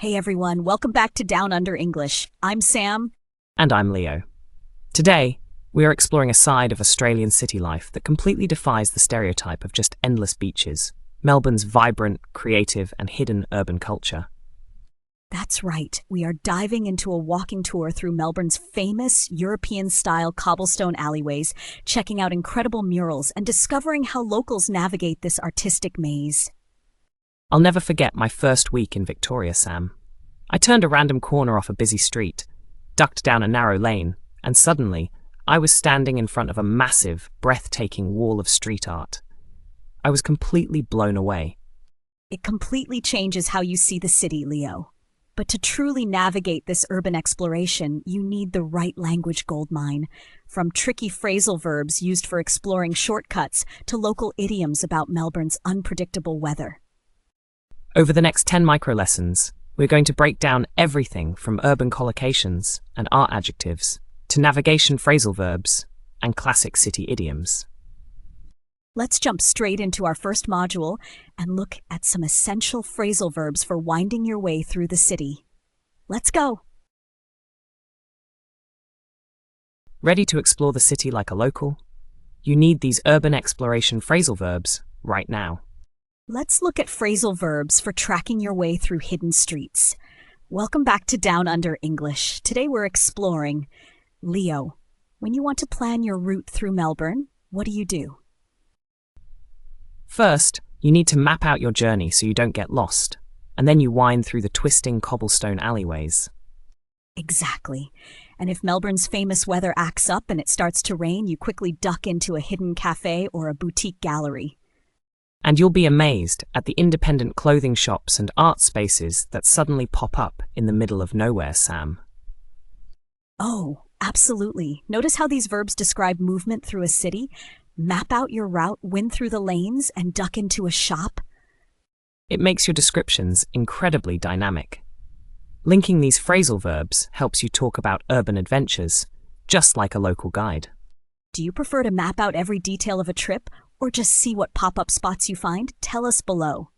Hey everyone, welcome back to Down Under English. I'm Sam. And I'm Leo. Today, we are exploring a side of Australian city life that completely defies the stereotype of just endless beaches, Melbourne's vibrant, creative, and hidden urban culture. That's right, we are diving into a walking tour through Melbourne's famous European-style cobblestone alleyways, checking out incredible murals and discovering how locals navigate this artistic maze. I'll never forget my first week in Victoria, Sam. I turned a random corner off a busy street, ducked down a narrow lane, and suddenly, I was standing in front of a massive, breathtaking wall of street art. I was completely blown away. It completely changes how you see the city, Leo. But to truly navigate this urban exploration, you need the right language goldmine, from tricky phrasal verbs used for exploring shortcuts to local idioms about Melbourne's unpredictable weather. Over the next 10 micro lessons, we're going to break down everything from urban collocations and art adjectives to navigation phrasal verbs and classic city idioms. Let's jump straight into our first module and look at some essential phrasal verbs for winding your way through the city. Let's go! Ready to explore the city like a local? You need these urban exploration phrasal verbs right now. Let's look at phrasal verbs for tracking your way through hidden streets. Welcome back to Down Under English. Today we're exploring Leo. When you want to plan your route through Melbourne, what do? First, you need to map out your journey so you don't get lost, and then you wind through the twisting cobblestone alleyways. Exactly. And if Melbourne's famous weather acts up and it starts to rain, you quickly duck into a hidden cafe or a boutique gallery. And you'll be amazed at the independent clothing shops and art spaces that suddenly pop up in the middle of nowhere, Sam. Oh, absolutely. Notice how these verbs describe movement through a city? Map out your route, win through the lanes, and duck into a shop? It makes your descriptions incredibly dynamic. Linking these phrasal verbs helps you talk about urban adventures, just like a local guide. Do you prefer to map out every detail of a trip, or just see what pop-up spots you find? Tell us below.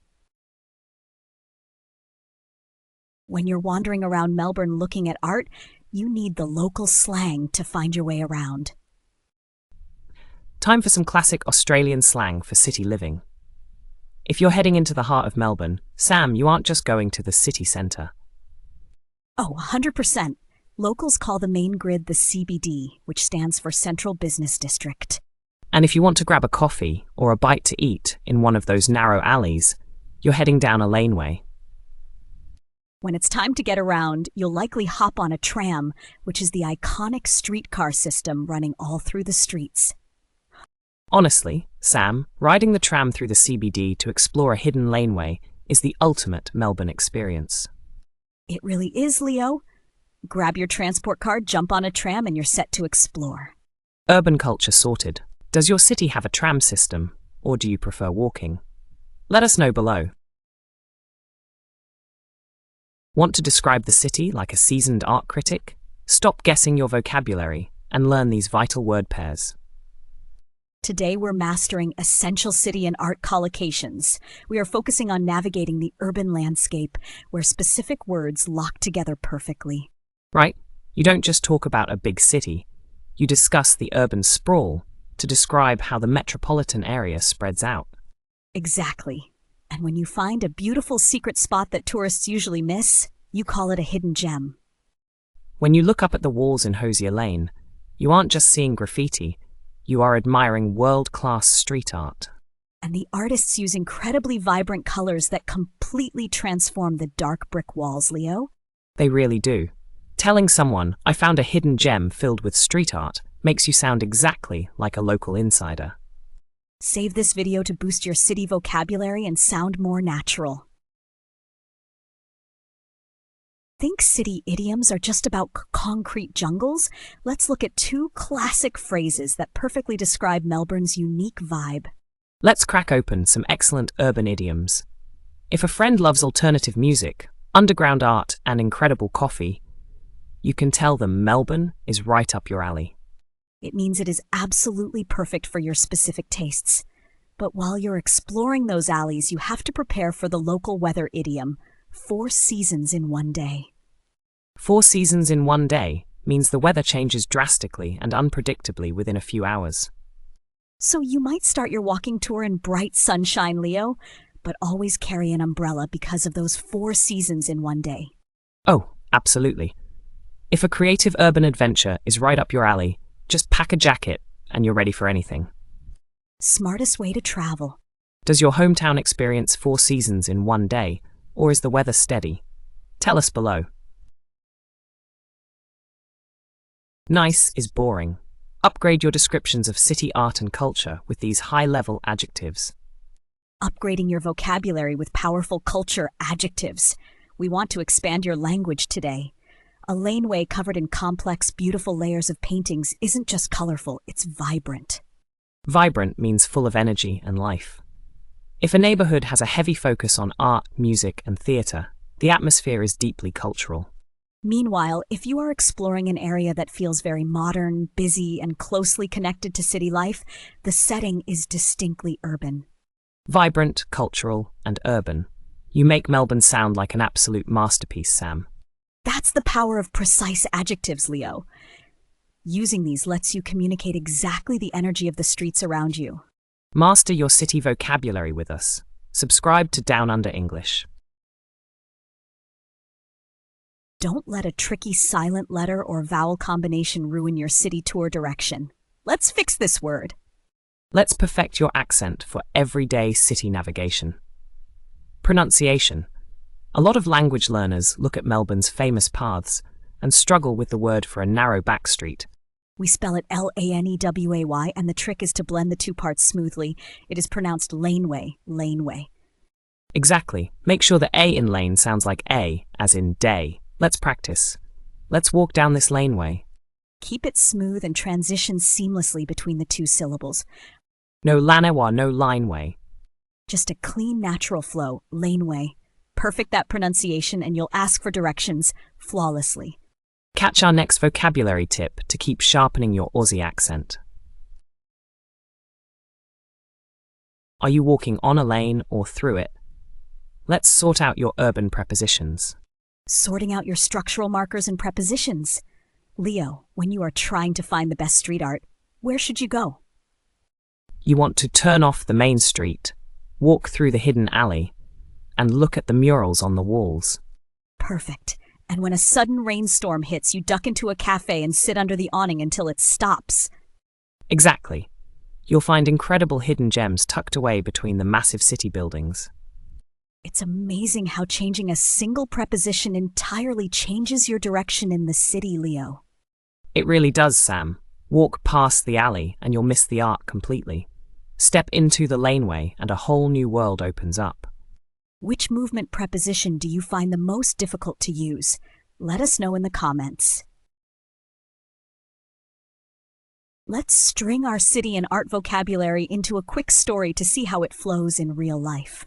When you're wandering around Melbourne looking at art, you need the local slang to find your way around. Time for some classic Australian slang for city living. If you're heading into the heart of Melbourne, Sam, you aren't just going to the city centre. Oh, 100%. Locals call the main grid the CBD, which stands for Central Business District. And if you want to grab a coffee or a bite to eat in one of those narrow alleys, you're heading down a laneway. When it's time to get around, you'll likely hop on a tram, which is the iconic streetcar system running all through the streets. Honestly, Sam, riding the tram through the CBD to explore a hidden laneway is the ultimate Melbourne experience. It really is, Leo. Grab your transport card, jump on a tram, and you're set to explore. Urban culture sorted. Does your city have a tram system, or do you prefer walking? Let us know below. Want to describe the city like a seasoned art critic? Stop guessing your vocabulary and learn these vital word pairs. Today we're mastering essential city and art collocations. We are focusing on navigating the urban landscape where specific words lock together perfectly. Right? You don't just talk about a big city. You discuss the urban sprawl to describe how the metropolitan area spreads out. Exactly. And when you find a beautiful secret spot that tourists usually miss, you call it a hidden gem. When you look up at the walls in Hosier Lane, you aren't just seeing graffiti, you are admiring world-class street art. And the artists use incredibly vibrant colors that completely transform the dark brick walls, Leo. They really do. Telling someone, I found a hidden gem filled with street art, makes you sound exactly like a local insider. Save this video to boost your city vocabulary and sound more natural. Think city idioms are just about concrete jungles? Let's look at two classic phrases that perfectly describe Melbourne's unique vibe. Let's crack open some excellent urban idioms. If a friend loves alternative music, underground art, and incredible coffee, you can tell them Melbourne is right up your alley. It means it is absolutely perfect for your specific tastes. But while you're exploring those alleys, you have to prepare for the local weather idiom, 4 seasons in one day. 4 seasons in one day means the weather changes drastically and unpredictably within a few hours. So you might start your walking tour in bright sunshine, Leo, but always carry an umbrella because of those 4 seasons in one day. Oh, absolutely. If a creative urban adventure is right up your alley, just pack a jacket and you're ready for anything. Smartest way to travel. Does your hometown experience 4 seasons in one day, or is the weather steady? Tell us below. Nice is boring. Upgrade your descriptions of city art and culture with these high-level adjectives. Upgrading your vocabulary with powerful culture adjectives. We want to expand your language today. A laneway covered in complex, beautiful layers of paintings isn't just colorful, it's vibrant. Vibrant means full of energy and life. If a neighborhood has a heavy focus on art, music, and theater, the atmosphere is deeply cultural. Meanwhile, if you are exploring an area that feels very modern, busy, and closely connected to city life, the setting is distinctly urban. Vibrant, cultural, and urban. You make Melbourne sound like an absolute masterpiece, Sam. That's the power of precise adjectives, Leo. Using these lets you communicate exactly the energy of the streets around you. Master your city vocabulary with us. Subscribe to Down Under English. Don't let a tricky silent letter or vowel combination ruin your city tour direction. Let's fix this word. Let's perfect your accent for everyday city navigation. Pronunciation. A lot of language learners look at Melbourne's famous paths and struggle with the word for a narrow back street. We spell it Laneway, and the trick is to blend the two parts smoothly. It is pronounced Laneway, Laneway. Exactly. Make sure the A in lane sounds like A, as in day. Let's practice. Let's walk down this laneway. Keep it smooth and transition seamlessly between the two syllables. No Laneway, no lineway. Just a clean, natural flow, laneway. Perfect that pronunciation and you'll ask for directions flawlessly. Catch our next vocabulary tip to keep sharpening your Aussie accent. Are you walking on a lane or through it? Let's sort out your urban prepositions. Sorting out your structural markers and prepositions. Leo, when you are trying to find the best street art, where should you go? You want to turn off the main street, walk through the hidden alley, and look at the murals on the walls. Perfect. And when a sudden rainstorm hits, you duck into a cafe and sit under the awning until it stops. Exactly. You'll find incredible hidden gems tucked away between the massive city buildings. It's amazing how changing a single preposition entirely changes your direction in the city, Leo. It really does, Sam. Walk past the alley and you'll miss the art completely. Step into the laneway and a whole new world opens up. Which movement preposition do you find the most difficult to use? Let us know in the comments. Let's string our city and art vocabulary into a quick story to see how it flows in real life.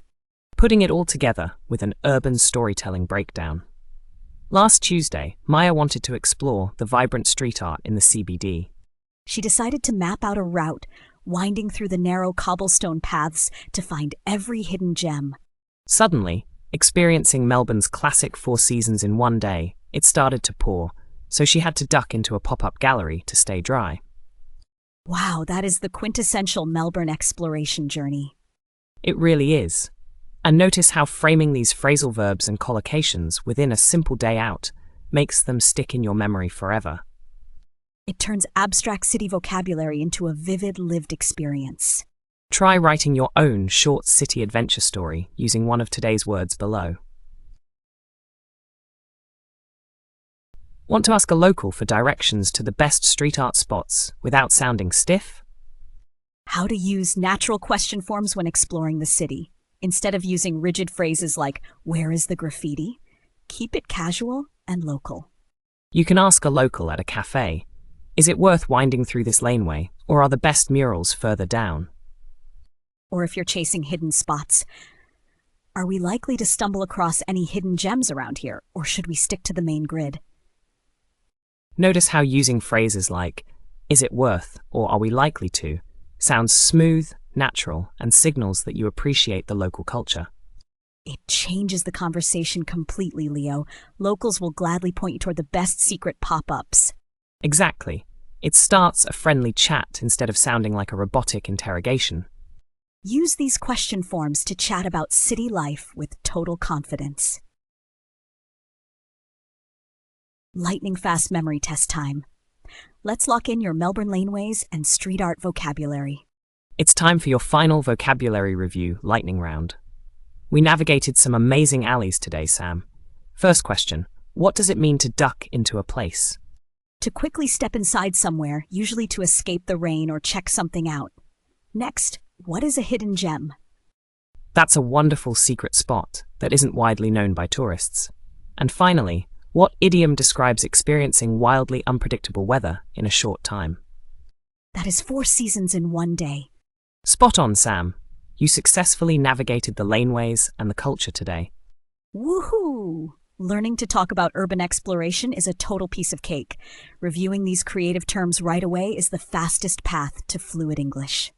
Putting it all together with an urban storytelling breakdown. Last Tuesday, Maya wanted to explore the vibrant street art in the CBD. She decided to map out a route, winding through the narrow cobblestone paths to find every hidden gem. Suddenly, experiencing Melbourne's classic 4 seasons in one day, it started to pour, so she had to duck into a pop-up gallery to stay dry. Wow, that is the quintessential Melbourne exploration journey. It really is. And notice how framing these phrasal verbs and collocations within a simple day out makes them stick in your memory forever. It turns abstract city vocabulary into a vivid lived experience. Try writing your own short city adventure story using one of today's words below. Want to ask a local for directions to the best street art spots without sounding stiff? How to use natural question forms when exploring the city. Instead of using rigid phrases like, "Where is the graffiti?" Keep it casual and local. You can ask a local at a cafe, "Is it worth winding through this laneway, or are the best murals further down?" Or if you're chasing hidden spots, "Are we likely to stumble across any hidden gems around here, or should we stick to the main grid?" Notice how using phrases like, "Is it worth?" or "Are we likely to?" sounds smooth, natural, and signals that you appreciate the local culture. It changes the conversation completely, Leo. Locals will gladly point you toward the best secret pop-ups. Exactly. It starts a friendly chat instead of sounding like a robotic interrogation. Use these question forms to chat about city life with total confidence. Lightning-fast memory test time. Let's lock in your Melbourne laneways and street art vocabulary. It's time for your final vocabulary review lightning round. We navigated some amazing alleys today, Sam. First question, what does it mean to duck into a place? To quickly step inside somewhere, usually to escape the rain or check something out. Next, what is a hidden gem? That's a wonderful secret spot that isn't widely known by tourists. And finally, what idiom describes experiencing wildly unpredictable weather in a short time? That is 4 seasons in one day. Spot on, Sam. You successfully navigated the laneways and the culture today. Woohoo! Learning to talk about urban exploration is a total piece of cake. Reviewing these creative terms right away is the fastest path to fluid English.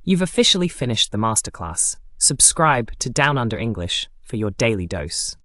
You've officially finished the masterclass. Subscribe to Down Under English for your daily dose.